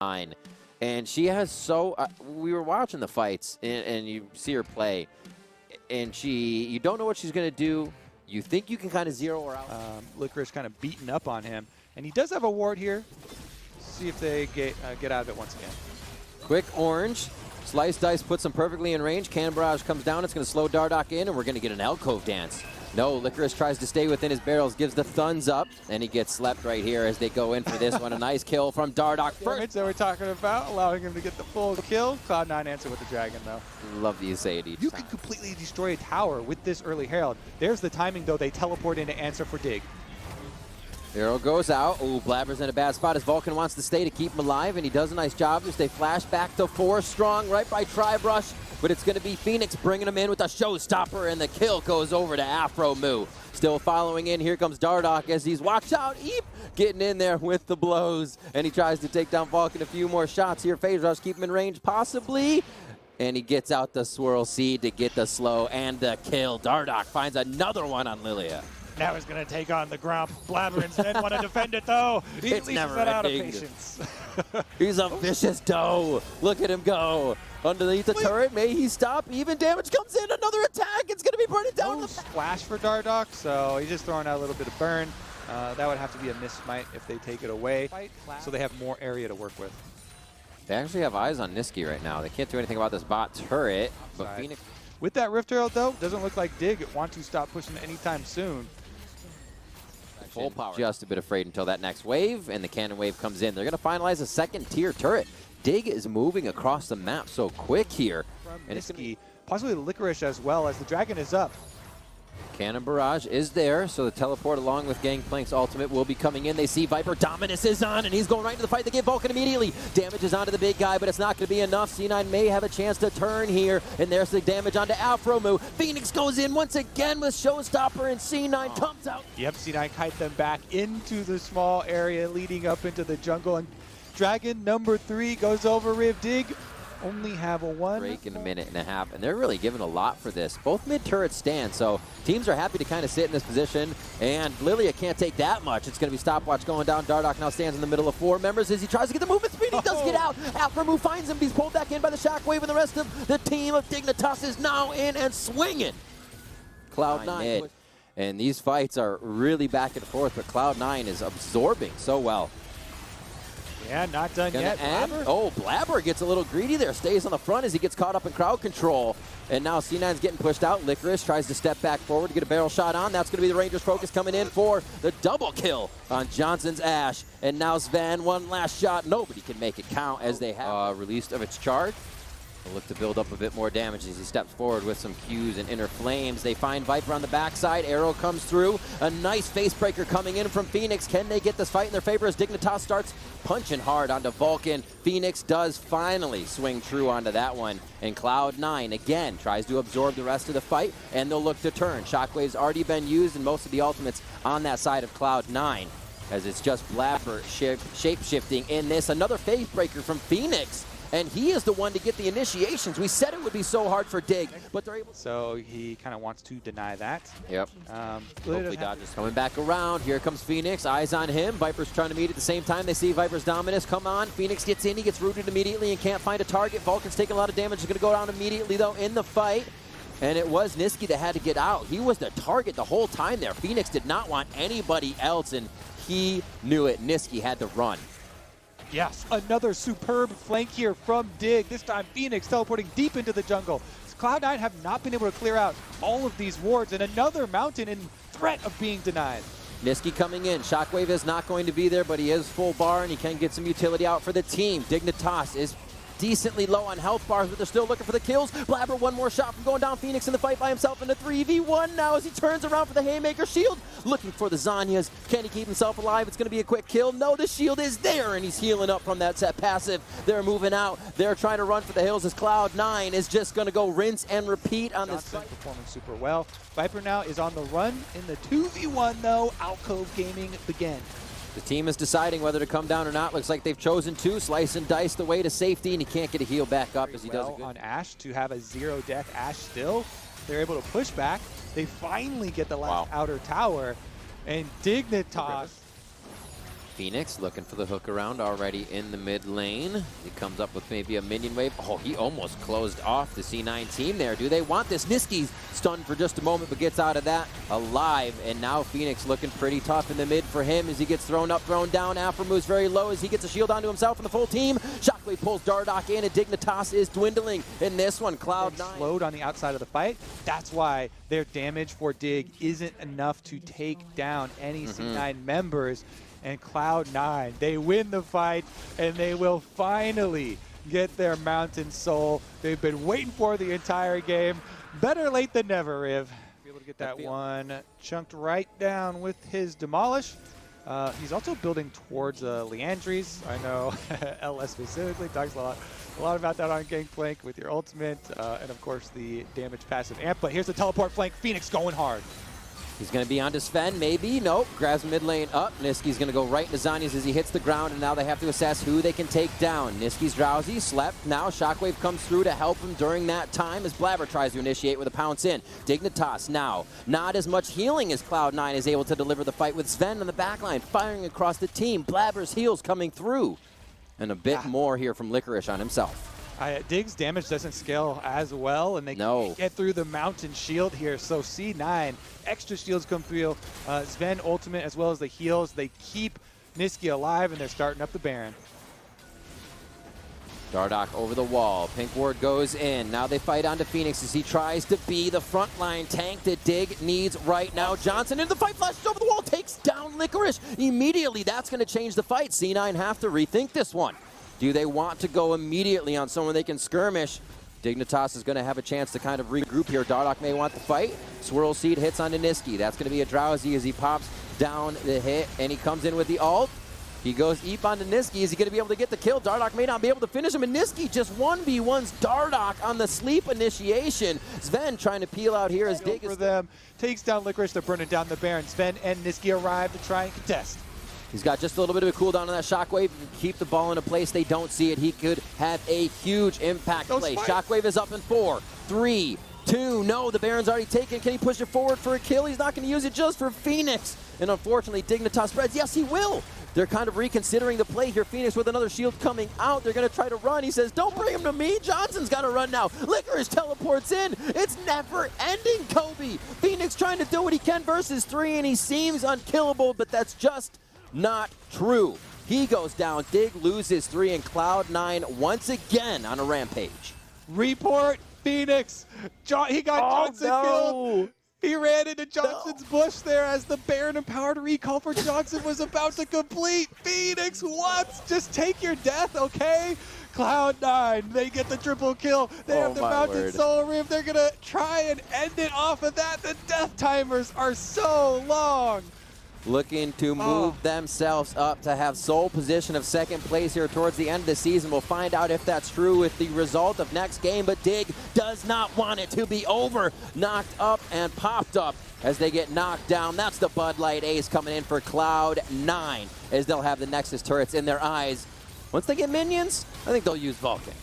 9. And she has so, we were watching the fights and you see her play and you don't know what she's going to do. You think you can kind of zero her out. Licorice kind of beaten up on him. And he does have a ward here. See if they get out of it once again. Quick orange. Slice Dice puts him perfectly in range. Cannon Barrage comes down. It's going to slow Dardoch in, and we're going to get an alcove dance. No, Licorice tries to stay within his barrels, gives the thumbs up, and he gets slept right here as they go in for this one. A nice kill from Dardoch. First that we're talking about, allowing him to get the full kill. Cloud9 answer with the dragon, though. Love that you say it each You time. can completely destroy a tower with this early Herald. There's the timing, though. They teleport in to answer for Dig. Arrow goes out. Ooh, Blabber's in a bad spot as Vulcan wants to stay to keep him alive, and he does a nice job as they flash back to 4 strong right by Tri-Brush, but it's going to be Phoenix bringing him in with a showstopper, and the kill goes over to Afro Moo. Still following in, here comes Dardoch as he's, watch out, Eep, getting in there with the blows, and he tries to take down Vulcan. A few more shots here. Phase Rush keep him in range, possibly, and he gets out the Swirl Seed to get the slow and the kill. Dardoch finds another one on Lilia. Now he's going to take on the Grump. Blabber instead want to defend it, though. He It's never out of ending. patience. He's a vicious doe. Look at him go. Underneath the turret, may he stop? Even damage comes in. Another attack. It's going to be burning down. No splash for Dardoch, so he's just throwing out a little bit of burn. That would have to be a miss smite if they take it away, so they have more area to work with. They actually have eyes on Niski right now. They can't do anything about this bot turret, but Phoenix... With that Rift Herald, though, doesn't look like Dig want to stop pushing anytime soon. Full power. Just a bit afraid until that next wave, and the cannon wave comes in. They're going to finalize a second-tier turret. Dig is moving across the map so quick here. And Niski, possibly Licorice as well, as the dragon is up. Cannon Barrage is there, so the teleport along with Gangplank's ultimate will be coming in. They see Viper. Dominus is on, and he's going right into the fight. They get Vulcan immediately. Damage is onto the big guy, but it's not going to be enough. C9 may have a chance to turn here, and there's the damage onto Afro Moo. Phoenix goes in once again with Showstopper, and C9 comes out. Yep, C9 kite them back into the small area leading up into the jungle, and Dragon number 3 goes over Riv. Dig only have a 1 break in a minute and a half, and they're really giving a lot for this. Both mid turrets stand, so teams are happy to kind of sit in this position, and Lilia can't take that much. It's going to be stopwatch going down. Dardoch now stands in the middle of 4 members as he tries to get the movement speed. He does get out. Afro Moo finds him. He's pulled back in by the shockwave, and the rest of the team of Dignitas is now in and swinging. Cloud9. And these fights are really back and forth, but Cloud9 is absorbing so well. Yeah, not done yet. Blabber? Oh, Blabber gets a little greedy there. Stays on the front as he gets caught up in crowd control. And now C9's getting pushed out. Licorice tries to step back forward to get a barrel shot on. That's going to be the Rangers' focus coming in for the double kill on Johnson's Ash. And now Sven, one last shot. Nobody can make it count as they have released of its charge. They'll look to build up a bit more damage as he steps forward with some Qs and inner flames. They find Viper on the backside. Arrow comes through. A nice face breaker coming in from Phoenix. Can they get this fight in their favor as Dignitas starts punching hard onto Vulcan? Phoenix does finally swing true onto that one. And Cloud9 again tries to absorb the rest of the fight, and they'll look to turn. Shockwave's already been used and most of the ultimates on that side of Cloud9 as it's just Blabber shape-shifting in this. Another face breaker from Phoenix. And he is the one to get the initiations. We said it would be so hard for Dig, but they're able to. So he kind of wants to deny that. Yep. Hopefully dodges coming back around. Here comes Phoenix. Eyes on him. Viper's trying to meet at the same time. They see Viper's Dominus come on. Phoenix gets in. He gets rooted immediately and can't find a target. Vulcan's taking a lot of damage. He's going to go down immediately, though, in the fight. And it was Niski that had to get out. He was the target the whole time there. Phoenix did not want anybody else, and he knew it. Niski had to run. Yes, another superb flank here from Dig. This time Phoenix teleporting deep into the jungle. Cloud9 have not been able to clear out all of these wards, and another mountain in threat of being denied. Niski coming in. Shockwave is not going to be there, but he is full bar, and he can get some utility out for the team. Dignitas is decently low on health bars, but they're still looking for the kills. Blabber, one more shot from going down. Phoenix in the fight by himself in a 3v1 now as he turns around for the Haymaker shield. Looking for the Zanyas. Can he keep himself alive? It's going to be a quick kill. No, the shield is there, and he's healing up from that set passive. They're moving out. They're trying to run for the hills as Cloud9 is just going to go rinse and repeat on this fight. Performing super well. Viper now is on the run in the 2v1, though. Alcove Gaming again. The team is deciding whether to come down or not. Looks like they've chosen to slice and dice the way to safety, and he can't get a heal back up as he does on Ashe to have a 0-death Ashe still. They're able to push back. They finally get the last outer tower, and Dignitas Phoenix looking for the hook around already in the mid lane. He comes up with maybe a minion wave. Oh, he almost closed off the C9 team there. Do they want this? Niski's stunned for just a moment, but gets out of that alive. And now Phoenix looking pretty tough in the mid for him as he gets thrown up, thrown down. Afro moves very low as he gets a shield onto himself and the full team. Shockwave pulls Dardoch in, and Dignitas is dwindling in this one. Cloud9 slowed on the outside of the fight. That's why their damage for Dig isn't enough to take down any C9 members. And Cloud9, they win the fight, and they will finally get their Mountain Soul. They've been waiting for the entire game. Better late than never, Riv. Be able to get that one chunked right down with his Demolish. He's also building towards Leandries. I know LS specifically talks a lot about that on Gangplank with your ultimate, and of course the damage passive amp. But here's the teleport flank. Phoenix going hard. He's going to be on to Sven, maybe. Nope. Grabs mid lane up. Niski's going to go right into Zanyas as he hits the ground, and now they have to assess who they can take down. Niski's drowsy, slept. Now Shockwave comes through to help him during that time as Blabber tries to initiate with a pounce in. Dignitas now. Not as much healing as Cloud9 is able to deliver the fight with Sven on the backline, firing across the team. Blabber's heals coming through. And a bit more here from Licorice on himself. Dig's damage doesn't scale as well, and they can't get through the mountain shield here. So C9, extra shields come through. Sven ultimate as well as the heals. They keep Niski alive, and they're starting up the Baron. Dardoch over the wall. Pink Ward goes in. Now they fight onto Phoenix as he tries to be the frontline tank that Dig needs right now. Johnson into the fight, flashes over the wall, takes down Licorice. Immediately, that's going to change the fight. C9 have to rethink this one. Do they want to go immediately on someone they can skirmish? Dignitas is going to have a chance to kind of regroup here. Dardoch may want the fight. Swirl Seed hits onto Niski. That's going to be a drowsy as he pops down the hit, and he comes in with the ult. He goes Eep onto Niski. Is he going to be able to get the kill? Dardoch may not be able to finish him, and Niski just 1v1s Dardoch on the sleep initiation. Sven trying to peel out here as Dig is... for them. Takes down Licorice. They're burning down the Baron. Sven and Niski arrive to try and contest. He's got just a little bit of a cooldown on that Shockwave. Keep the ball in a place they don't see it. He could have a huge impact play. Shockwave is up in 4, 3, 2. No, the Baron's already taken. Can he push it forward for a kill? He's not going to use it just for Phoenix. And unfortunately, Dignitas spreads. Yes, he will. They're kind of reconsidering the play here. Phoenix with another shield coming out. They're going to try to run. He says, don't bring him to me. Johnson's got to run now. Licorice teleports in. It's never ending, Kobe. Phoenix trying to do what he can versus 3, and he seems unkillable, but that's just not true. He goes down. Dig loses 3, and Cloud9 once again on a rampage. Report Phoenix. He got Johnson killed. He ran into Johnson's bush there as the Baron empowered recall for Johnson was about to complete. Phoenix, what? Just take your death, okay? Cloud9, they get the triple kill. They have the Mountain Soul Rift. They're going to try and end it off of that. The death timers are so long. Looking to move themselves up to have sole position of second place here towards the end of the season. We'll find out if that's true with the result of next game, but Dig does not want it to be over. Knocked up and popped up as they get knocked down. That's the Bud Light ace coming in for Cloud9 as they'll have the Nexus turrets in their eyes. Once they get minions, I think they'll use Vulcan.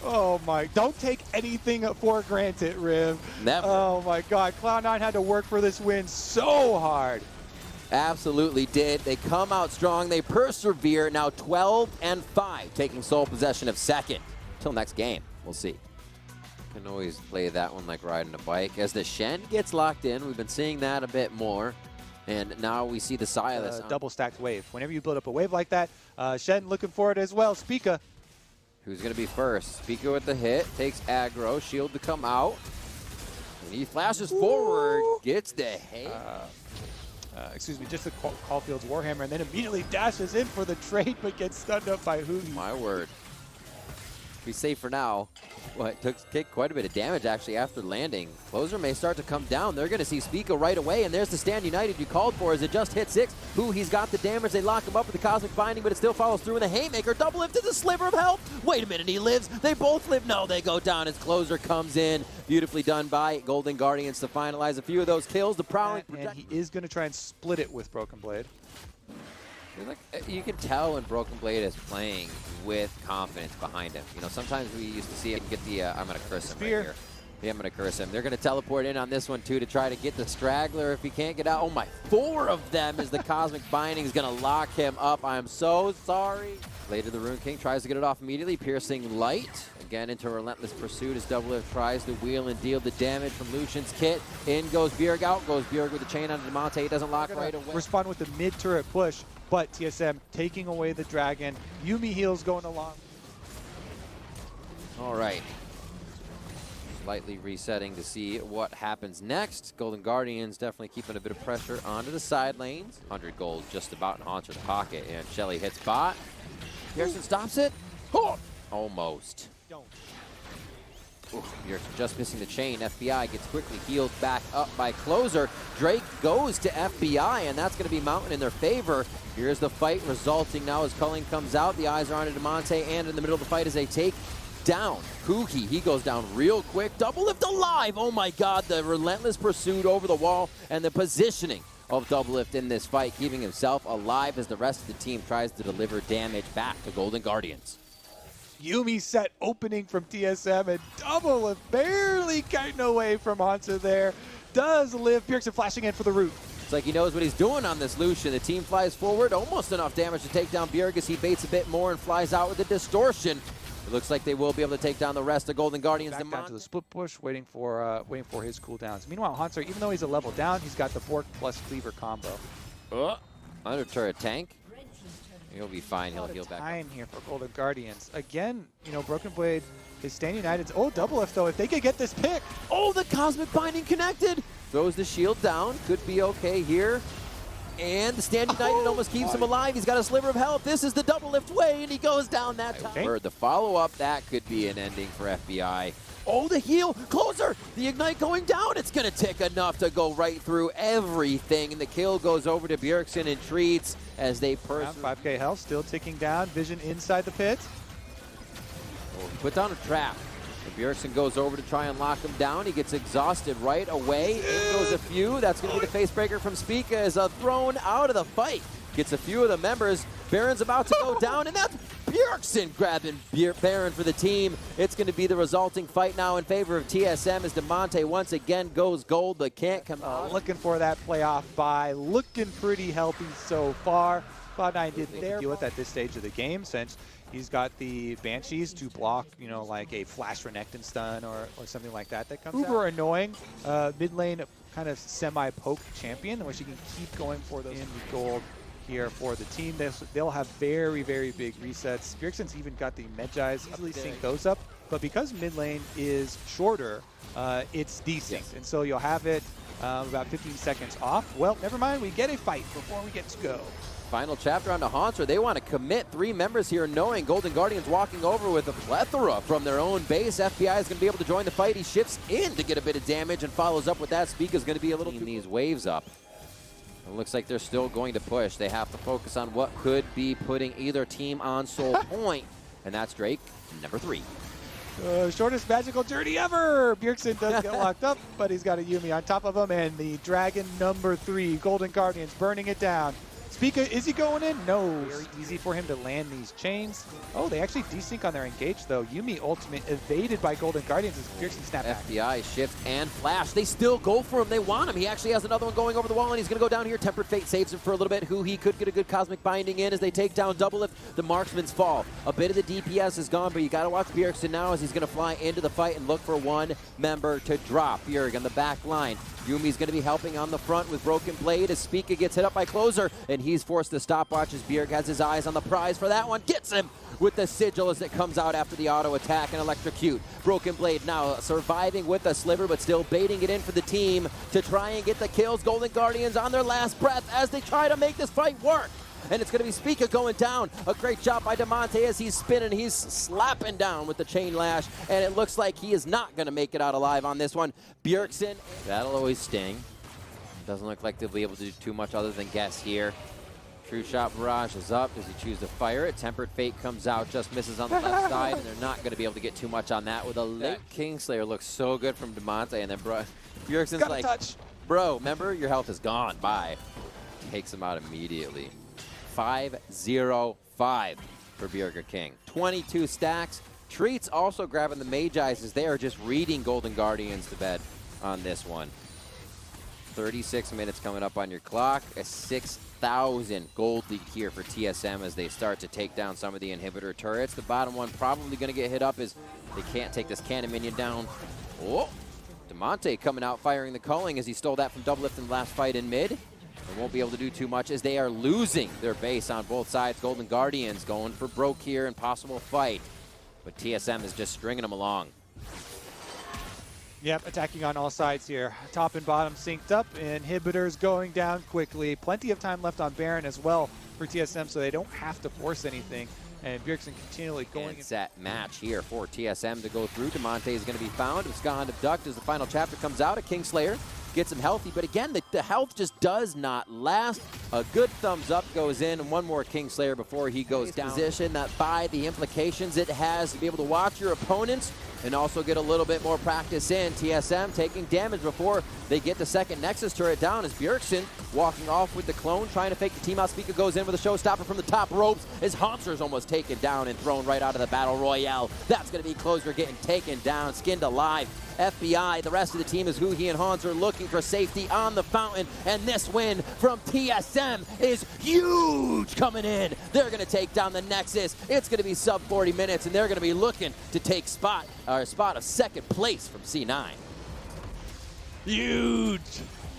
Oh my, don't take anything for granted, Riv. Never. Oh my God, Cloud9 had to work for this win so hard. Absolutely did. They come out strong. They persevere. Now 12-5, taking sole possession of second. Till next game, we'll see. Can always play that one like riding a bike. As the Shen gets locked in, we've been seeing that a bit more. And now we see the Silas. Double stacked wave. Whenever you build up a wave like that, Shen looking for it as well. Spica. Who's going to be first? Spica with the hit. Takes aggro. Shield to come out. And he flashes forward. Gets the hit. Excuse me, just the Caulfield's Warhammer, and then immediately dashes in for the trade, but gets stunned up by Hoogie. My word. Be safe for now. Well, took quite a bit of damage actually after landing. Closer may start to come down. They're going to see Spica right away, and there's the stand United you called for as it just hit 6. He's got the damage. They lock him up with the Cosmic Binding, but it still follows through in the Haymaker. Double lift to the sliver of health. Wait a minute, he lives. They both live. No, they go down as Closer comes in. Beautifully done by Golden Guardians to finalize a few of those kills. The Prowling. And he is going to try and split it with Broken Blade. You can tell when Broken Blade is playing with confidence behind him. You know, sometimes we used to see him get the, I'm going to curse him right here. Yeah, I'm going to curse him. They're going to teleport in on this one, too, to try to get the straggler if he can't get out. Oh, my, 4 of them as the Cosmic Binding is going to lock him up. I am so sorry. Later, the Rune King tries to get it off immediately. Piercing Light. Again, into Relentless Pursuit as Doublelift tries to wheel and deal the damage from Lucian's kit. In goes Bjerg, out goes Bjerg with the chain on Demonte. He doesn't lock right away. Respond with the mid-turret push, but TSM taking away the dragon. Yuumi heals going along. All right. Slightly resetting to see what happens next. Golden Guardians definitely keeping a bit of pressure onto the side lanes. 100 gold just about in Haunter's pocket, and Shelly hits bot. Pearson stops it. Oh, almost. Bjergsen just missing the chain. FBI gets quickly healed back up by Closer. Drake goes to FBI, and that's going to be Mountain in their favor. Here's the fight resulting now as Culling comes out. The eyes are on Demonte, and in the middle of the fight as they take down Kuki. He goes down real quick. Doublelift alive. Oh my God, the relentless pursuit over the wall and the positioning of Doublelift in this fight, keeping himself alive as the rest of the team tries to deliver damage back to Golden Guardians. Yuumi set opening from TSM, and Doublelift barely getting away from Hansa there. Does live. Bjergsen flashing in for the root. It's like he knows what he's doing on this Lucian. The team flies forward, almost enough damage to take down Bjerg as he baits a bit more and flies out with the distortion. It looks like they will be able to take down the rest of Golden Guardians. Back down to the split push, waiting for his cooldowns. Meanwhile, Hanser, even though he's a level down, he's got the Bork plus Cleaver combo. Under turret tank. He'll be fine. He'll heal back. Time here for Golden Guardians. Again, you know, Broken Blade is staying united. Oh, Doublelift though, if they could get this pick. Oh, the Cosmic Binding connected. Throws the shield down. Could be okay here. And the Stand United almost keeps him alive. He's got a sliver of health. This is the Doublelift way, and he goes down that time. Okay. The follow-up, that could be an ending for FBI. Oh, the heal. Closer. The Ignite going down. It's going to take enough to go right through everything. And the kill goes over to Bjergsen and Treats as they 5k health, still ticking down. Vision inside the pit. Oh, put down a trap. And Bjergsen goes over to try and lock him down. He gets exhausted right away. In goes a few. That's going to be the face breaker from Spica as thrown out of the fight. Gets a few of the members. Baron's about to go down, and that's Bjergsen grabbing Baron for the team. It's going to be the resulting fight now in favor of TSM as Demonte once again goes gold, but can't come out. Looking for that playoff bye. Looking pretty healthy so far. Cloud9 did their deal with at this stage of the game since he's got the Banshees to block, you know, like a Flash Renekton stun or something like that comes out. Uber annoying. Mid lane kind of semi-poke champion in which you can keep going for those in gold here for the team. They'll have very, very big resets. Bjergsen's even got the Medjais, easily sync those up. But because mid lane is shorter, it's desynced. Yes. And so you'll have it about 15 seconds off. Well, never mind. We get a fight before we get to go. Final chapter on the Haunter. They want to commit 3 members here, knowing Golden Guardians walking over with a plethora from their own base. FBI is going to be able to join the fight. He shifts in to get a bit of damage and follows up with that. Speak is going to be a little these waves up. It looks like they're still going to push. They have to focus on what could be putting either team on soul point, and that's Drake, number 3. Shortest magical journey ever! Bjergsen does get locked up, but he's got a Yuumi on top of him, and the Dragon number 3, Golden Guardians, burning it down. Spica, is he going in? No. Very easy for him to land these chains. Oh, they actually desync on their engage, though. Yuumi ultimate evaded by Golden Guardians as Bjergsen snap back. FBI shift and flash. They still go for him. They want him. He actually has another one going over the wall, and he's going to go down here. Tempered Fate saves him for a little bit. Who he could get a good Cosmic Binding in as they take down Doublelift. The marksman's fall. A bit of the DPS is gone, but you got to watch Bjergsen now as he's going to fly into the fight and look for one member to drop. Bjerg on the back line. Yumi's going to be helping on the front with Broken Blade as Spica gets hit up by Closer, and he's forced to stopwatch as Bjerg has his eyes on the prize for that one. Gets him with the sigil as it comes out after the auto attack and electrocute. Broken Blade now surviving with a sliver, but still baiting it in for the team to try and get the kills. Golden Guardians on their last breath as they try to make this fight work. And it's going to be Spica going down. A great job by Demonte as he's spinning. He's slapping down with the chain lash. And it looks like he is not going to make it out alive on this one. Bjergsen, that'll always sting. Doesn't look like they'll be able to do too much other than guess here. True Shot Barrage is up. Does he choose to fire it? Tempered Fate comes out, just misses on the left side. And they're not going to be able to get too much on that with a late Kingslayer. Looks so good from Demonte. And then Bjergsen's like, bro, remember, your health is gone. Bye. Takes him out immediately. 5-0-5 for Bjerg King. 22 stacks, Treats also grabbing the Magi's as they are just reading Golden Guardians to bed on this one. 36 minutes coming up on your clock. A 6,000 gold lead here for TSM as they start to take down some of the inhibitor turrets. The bottom one probably going to get hit up as they can't take this cannon minion down. Oh, Demonte coming out firing the culling as he stole that from Doublelift in the last fight in mid. They won't be able to do too much as they are losing their base on both sides. Golden Guardians going for broke here, impossible fight. But TSM is just stringing them along. Yep, attacking on all sides here. Top and bottom synced up. Inhibitors going down quickly. Plenty of time left on Baron as well for TSM, so they don't have to force anything. And Bjergsen continually going. And set match here for TSM to go through. Demonte is going to be found. Abscond abduct as the final chapter comes out. A Kingslayer gets him healthy, but again, the health just does not last. A good thumbs up goes in, and one more Kingslayer before he goes down. Position that by the implications it has to be able to watch your opponents and also get a little bit more practice in. TSM taking damage before they get the second Nexus turret down as Bjergsen walking off with the clone, trying to fake the team out. Speaker goes in with a showstopper from the top ropes as Hauntzer's almost taken down and thrown right out of the Battle Royale. That's going to be Closer getting taken down, skinned alive. FBI, the rest of the team is Huhi and Haunzer looking for safety on the fountain, and this win from TSM is huge coming in. They're going to take down the Nexus. It's going to be sub 40 minutes, and they're going to be looking to take a spot of second place from C9. Huge.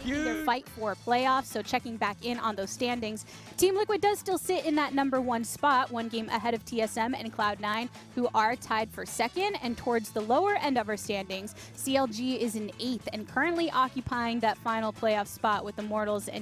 Their fight for playoffs, so checking back in on those standings. Team Liquid does still sit in that #1 spot, 1 game ahead of TSM and Cloud9, who are tied for second, and towards the lower end of our standings, CLG is in 8th and currently occupying that final playoff spot with Immortals and